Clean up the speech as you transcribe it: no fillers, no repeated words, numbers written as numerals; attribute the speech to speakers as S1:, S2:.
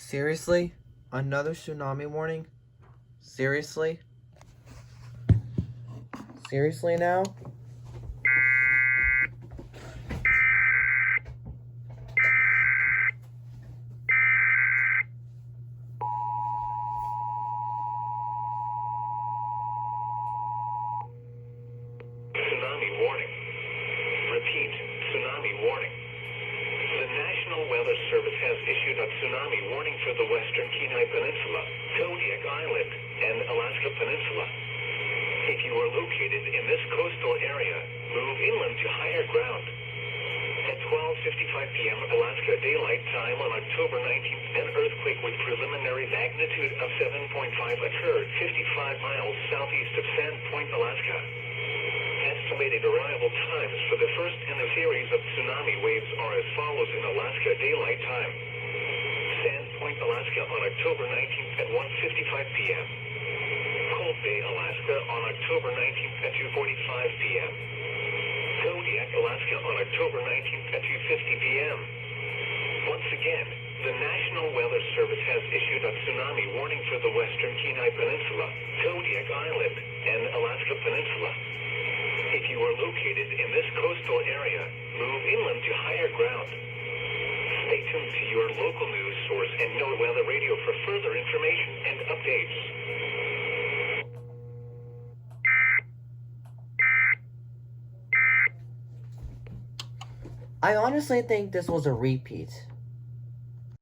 S1: Seriously? Another tsunami warning? Seriously? Seriously now?
S2: Tsunami warning. Repeat, tsunami warning. The National Weather Service has issued a tsunami warning for the western Kenai Peninsula, Kodiak Island, and Alaska Peninsula. If you are located in this coastal area, move inland to higher ground. At 12:55 p.m. Alaska Daylight Time on October 19th, an earthquake with preliminary magnitude of 7.5 occurred 55 miles southeast of Sandpoint, Alaska. Estimated arrival times for the first in a series of tsunami waves are as follows in Alaska Daylight Time. Sandpoint, Alaska on October 19th at 1:55 p.m. Cold Bay, Alaska on October 19th at 2:45 p.m. Kodiak, Alaska on October 19th at 2:50 p.m. Once again, the National Weather Service has issued a tsunami warning for the western Kenai Peninsula, Kodiak Island, and Alaska Peninsula. If you are located in this coastal area, move inland to higher ground. Stay tuned to your local news source and NOAA Weather Radio for further information and updates.
S1: I honestly think this was a repeat.